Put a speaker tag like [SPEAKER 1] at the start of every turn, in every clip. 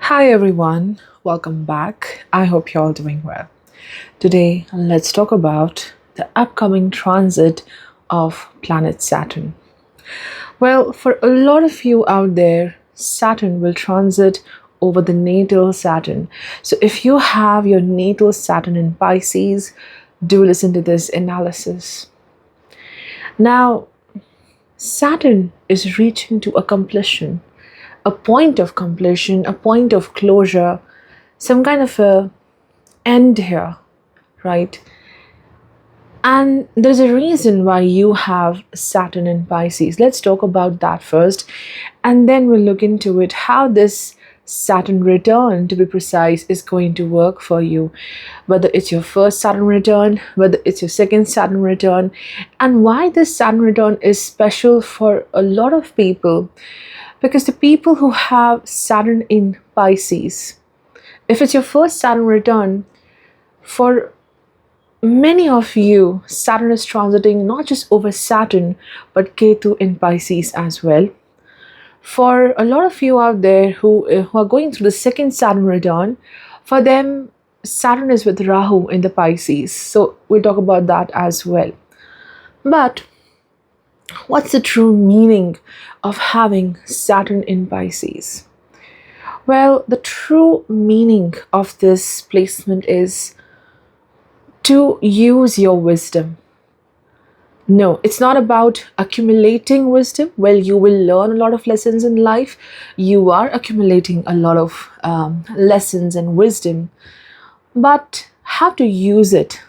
[SPEAKER 1] Hi everyone, welcome back. I hope you're all doing well. Today, let's talk about the upcoming transit of planet Saturn. Well, for a lot of you out there, Saturn will transit over the natal Saturn. So if you have your natal Saturn in Pisces, do listen to this analysis. Now, Saturn is reaching to a completion, a point of completion, a point of closure, some kind of a end here, right? And there's a reason why you have Saturn in Pisces. Let's talk about that first, and then we'll look into it how this Saturn return, to be precise, is going to work for you. Whether it's your first Saturn return, whether it's your second Saturn return, and why this Saturn return is special for a lot of people. Because the people who have Saturn in Pisces, if it's your first Saturn return, for many of you, Saturn is transiting not just over Saturn, but Ketu in Pisces as well. For a lot of you out there who are going through the second Saturn return, for them, Saturn is with Rahu in the Pisces. So we'll talk about that as well. But what's the true meaning of having Saturn in Pisces? Well, the true meaning of this placement is to use your wisdom. No, it's not about accumulating wisdom. Well, you will learn a lot of lessons in life. You are accumulating a lot of lessons and wisdom. But how to use it,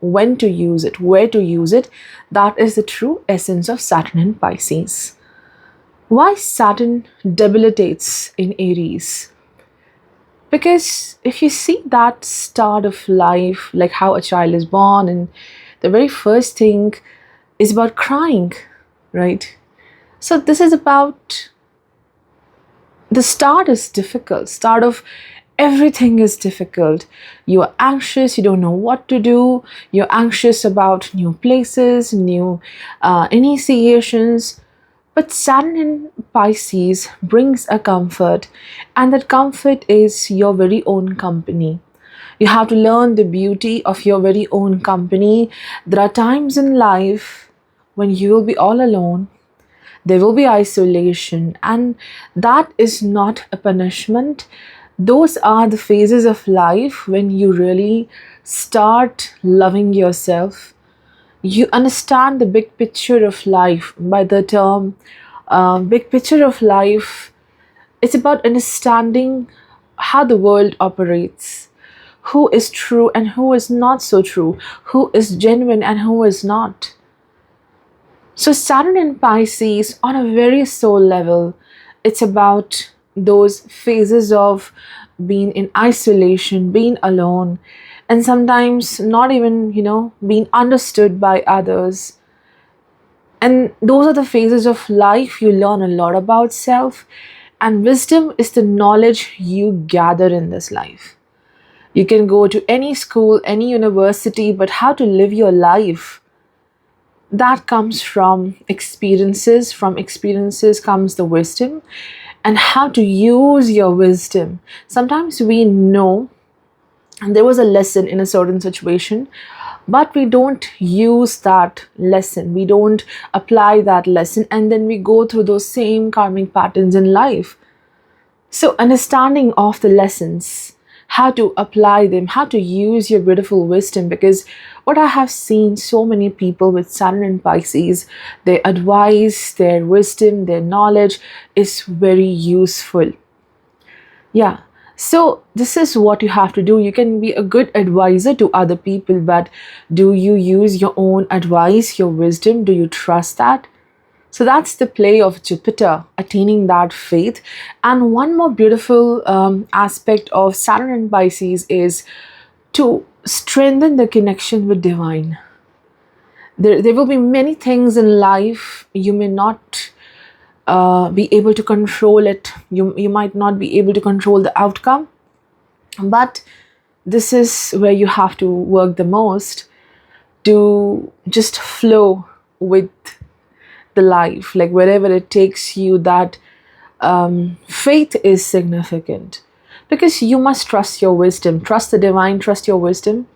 [SPEAKER 1] when to use it, where to use it, that is the true essence of Saturn in Pisces. Why Saturn debilitates in Aries? Because if you see that start of life, like how a child is born, and the very first thing is about crying, right? So this is about the start is difficult. Start of everything is difficult. You are anxious, you don't know what to do, you're anxious about new places, new initiations. But Saturn in Pisces brings a comfort, and that comfort is your very own company. You have to learn the beauty of your very own company. There are times in life when you will be all alone, there will be isolation, and that is not a punishment. Those are the phases of life when you really start loving yourself. You understand the big picture of life. By the term big picture of life, it's about understanding how the world operates, who is true and who is not so true, who is genuine and who is not. So Saturn in Pisces, on a very soul level, it's about those phases of being in isolation, being alone, and sometimes not even, being understood by others. And those are the phases of life you learn a lot about self. And wisdom is the knowledge you gather in this life. You can go to any school, any university, but how to live your life, that comes from experiences. From experiences comes the wisdom, and how to use your wisdom. Sometimes we know and there was a lesson in a certain situation, but we don't use that lesson, we don't apply that lesson, and then we go through those same karmic patterns in life. So understanding of the lessons, how to apply them, how to use your beautiful wisdom. Because what I have seen so many people with Saturn and Pisces, their advice, their wisdom, their knowledge is very useful. Yeah. So this is what you have to do. You can be a good advisor to other people, but do you use your own advice, your wisdom? Do you trust that? So that's the play of Jupiter, attaining that faith. And one more beautiful aspect of Saturn and Pisces is to strengthen the connection with divine. There will be many things in life you may not be able to control it. You might not be able to control the outcome, but this is where you have to work the most to just flow with the life, like wherever it takes you, that faith is significant, because you must trust your wisdom, trust the divine, trust your wisdom,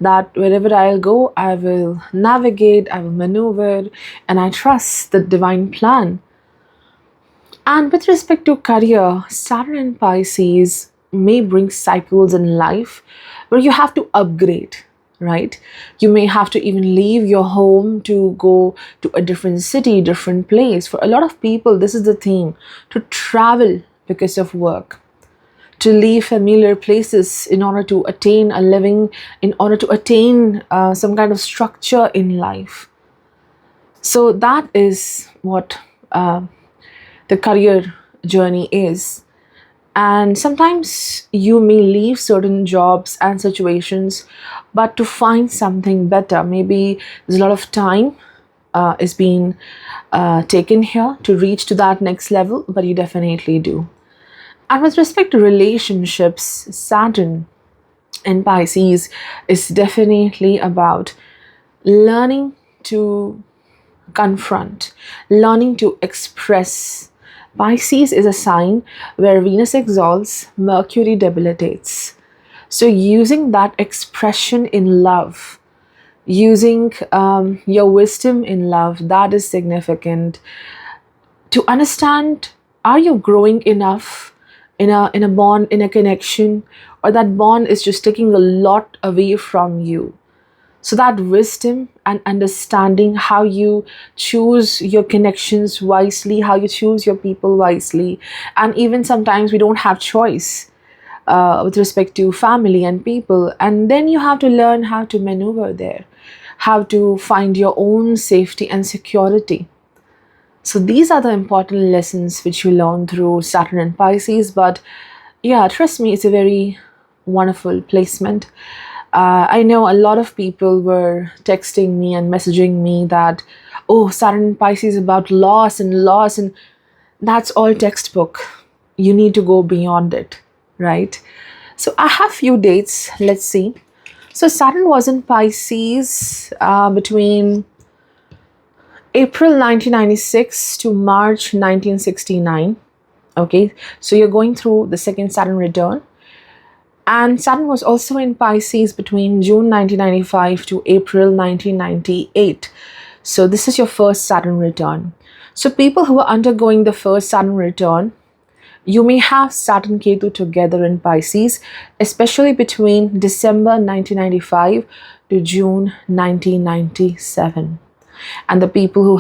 [SPEAKER 1] that wherever I'll go, I will navigate, I will maneuver, and I trust the divine plan. And with respect to career, Saturn and Pisces may bring cycles in life where you have to upgrade, right? You may have to even leave your home to go to a different city, different place. For a lot of people, this is the theme, to travel because of work, to leave familiar places in order to attain a living, in order to attain some kind of structure in life. So that is what the career journey is. And sometimes you may leave certain jobs and situations, but to find something better. Maybe there's a lot of time is being taken here to reach to that next level, but you definitely do. And with respect to relationships, Saturn in Pisces is definitely about learning to confront, learning to express. Pisces is a sign where Venus exalts, Mercury debilitates. So, using that expression in love, using your wisdom in love, that is significant. To understand, are you growing enough in a bond, in a connection, or that bond is just taking a lot away from you? So that wisdom and understanding how you choose your connections wisely, how you choose your people wisely. And even sometimes we don't have choice with respect to family and people, and then you have to learn how to maneuver there, how to find your own safety and security. So these are the important lessons which you learn through Saturn and Pisces. But yeah, trust me, it's a very wonderful placement. I know a lot of people were texting me and messaging me that, oh, Saturn and Pisces is about loss, and that's all textbook. You need to go beyond it, right? So I have few dates. Let's see. So Saturn was in Pisces between April 1996 to March 1969. Okay, so you're going through the second Saturn return. And Saturn was also in Pisces between June 1995 to April 1998. So this is your first Saturn return. So people who are undergoing the first Saturn return, you may have Saturn Ketu together in Pisces, especially between December 1995 to June 1997. And the people who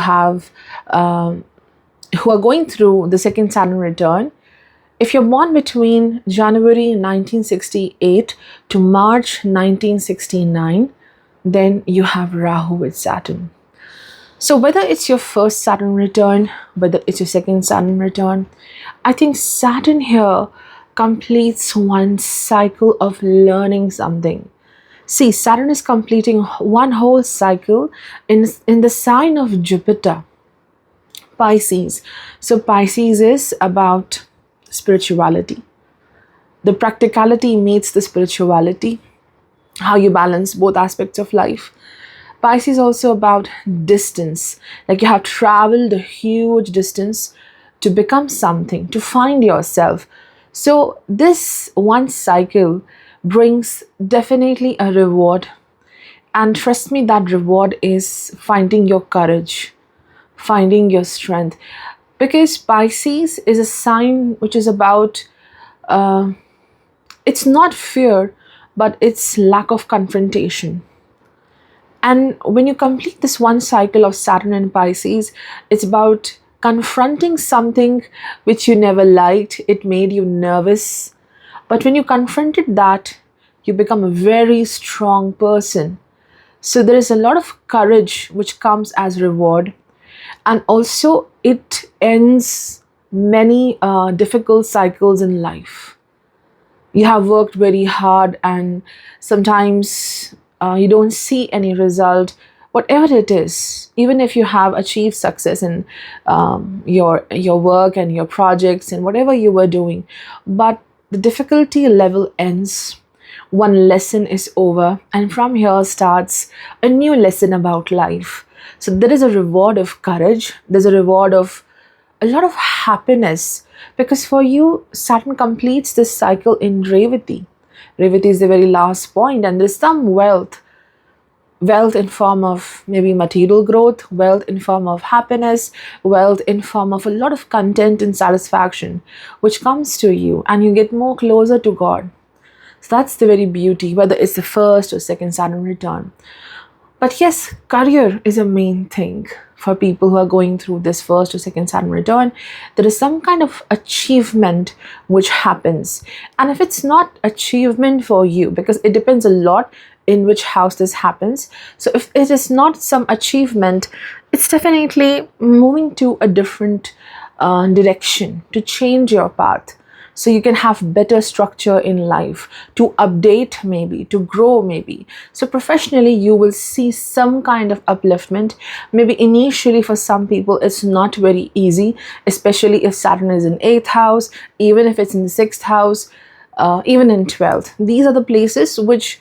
[SPEAKER 1] are going through the second Saturn return, if you're born between January 1968 to March 1969, then you have Rahu with Saturn. So whether it's your first Saturn return, whether it's your second Saturn return, I think Saturn here completes one cycle of learning something. See, Saturn is completing one whole cycle in the sign of Jupiter, Pisces. So Pisces is about spirituality. The practicality meets the spirituality, how you balance both aspects of life. Pisces is also about distance, like you have traveled a huge distance to become something, to find yourself. So this one cycle brings definitely a reward. And trust me, that reward is finding your courage, finding your strength. Because Pisces is a sign which is about, it's not fear, but it's lack of confrontation. And when you complete this one cycle of Saturn and Pisces, it's about confronting something which you never liked, it made you nervous. But when you confronted that, you become a very strong person. So there is a lot of courage which comes as reward. And also it ends many difficult cycles in life. You have worked very hard and sometimes you don't see any result, whatever it is. Even if you have achieved success in your work and your projects and whatever you were doing, but the difficulty level ends, one lesson is over, and from here starts a new lesson about life. So there is a reward of courage, there's a reward of a lot of happiness, because for you, Saturn completes this cycle in Revati. Revati is the very last point, and there's some wealth in form of maybe material growth, wealth in form of happiness, wealth in form of a lot of content and satisfaction which comes to you, and you get more closer to God. So that's the very beauty, whether it's the first or second Saturn return. But yes, career is a main thing for people who are going through this first or second Saturn return. There is some kind of achievement which happens. And if it's not achievement for you, because it depends a lot in which house this happens. So if it is not some achievement, it's definitely moving to a different direction to change your path, so you can have better structure in life, to update maybe, to grow maybe. So professionally, you will see some kind of upliftment. Maybe initially for some people, it's not very easy, especially if Saturn is in 8th house, even if it's in the 6th house, even in 12th. These are the places which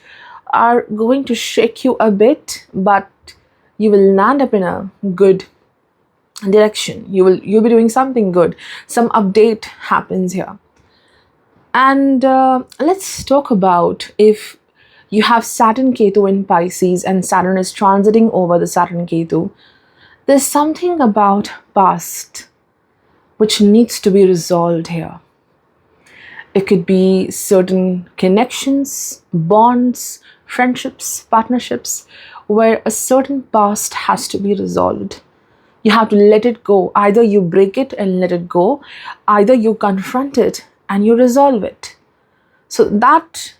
[SPEAKER 1] are going to shake you a bit, but you will land up in a good direction. You'll be doing something good. Some update happens here. And let's talk about, if you have Saturn Ketu in Pisces and Saturn is transiting over the Saturn Ketu, there's something about past which needs to be resolved here. It could be certain connections, bonds, friendships, partnerships, where a certain past has to be resolved. You have to let it go. Either you break it and let it go, either you confront it and you resolve it. So that,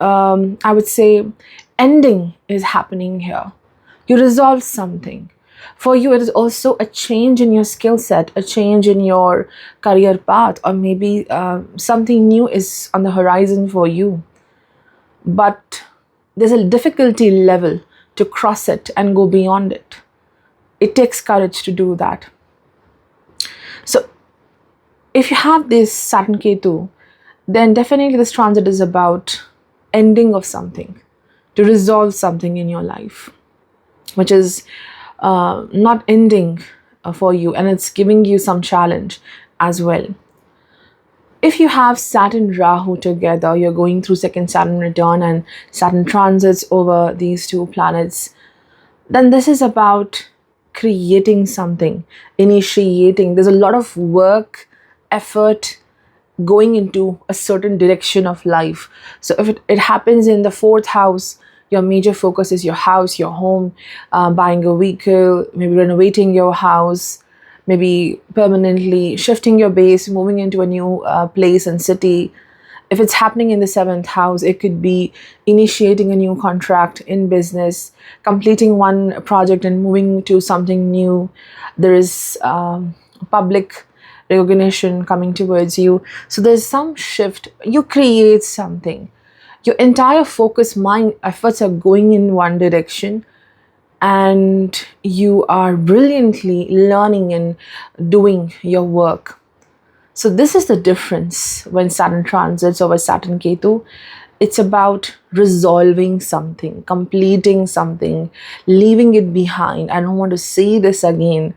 [SPEAKER 1] I would say, ending is happening here. You resolve something. For you, it is also a change in your skill set, a change in your career path, or maybe something new is on the horizon for you. But there's a difficulty level to cross it and go beyond it. It takes courage to do that. So if you have this Saturn Ketu, then definitely this transit is about ending of something, to resolve something in your life, which is not ending for you, and it's giving you some challenge as well. If you have Saturn Rahu together, you're going through second Saturn return and Saturn transits over these two planets, then this is about creating something, initiating. There's a lot of work, effort going into a certain direction of life. So if it happens in the 4th house, your major focus is your house, your home, buying a vehicle, maybe renovating your house, maybe permanently shifting your base, moving into a new place and city. If it's happening in the 7th house, it could be initiating a new contract in business, completing one project and moving to something new. There is public recognition coming towards you. So there's some shift. You create something. Your entire focus, mind, efforts are going in one direction, and you are brilliantly learning and doing your work. So this is the difference when Saturn transits over Saturn Ketu. It's about resolving something, completing something, leaving it behind. I don't want to see this again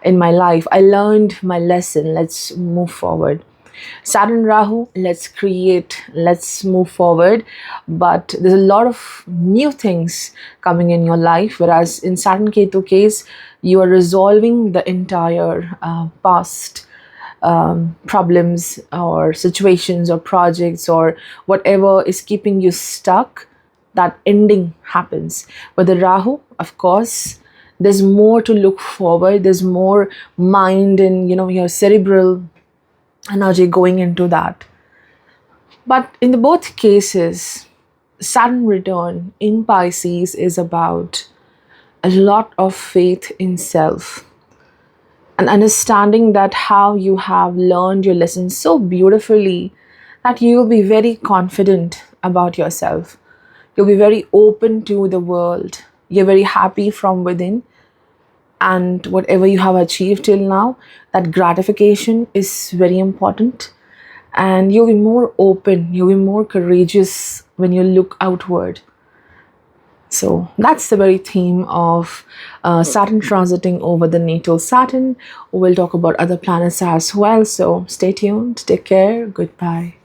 [SPEAKER 1] in my life. I learned my lesson. Let's move forward. Saturn Rahu, let's create, let's move forward. But there's a lot of new things coming in your life, whereas in Saturn Ketu case, you are resolving the entire past problems or situations or projects or whatever is keeping you stuck. That ending happens. With the Rahu, of course, there's more to look forward. There's more mind and your cerebral energy going into that. But in the both cases, Saturn return in Pisces is about a lot of faith in self and understanding that how you have learned your lessons so beautifully that you will be very confident about yourself. You'll be very open to the world. You're very happy from within. And whatever you have achieved till now, that gratification is very important. And you'll be more open, you'll be more courageous when you look outward. So that's the very theme of Saturn transiting over the natal Saturn. We'll talk about other planets as well. So stay tuned, take care, goodbye.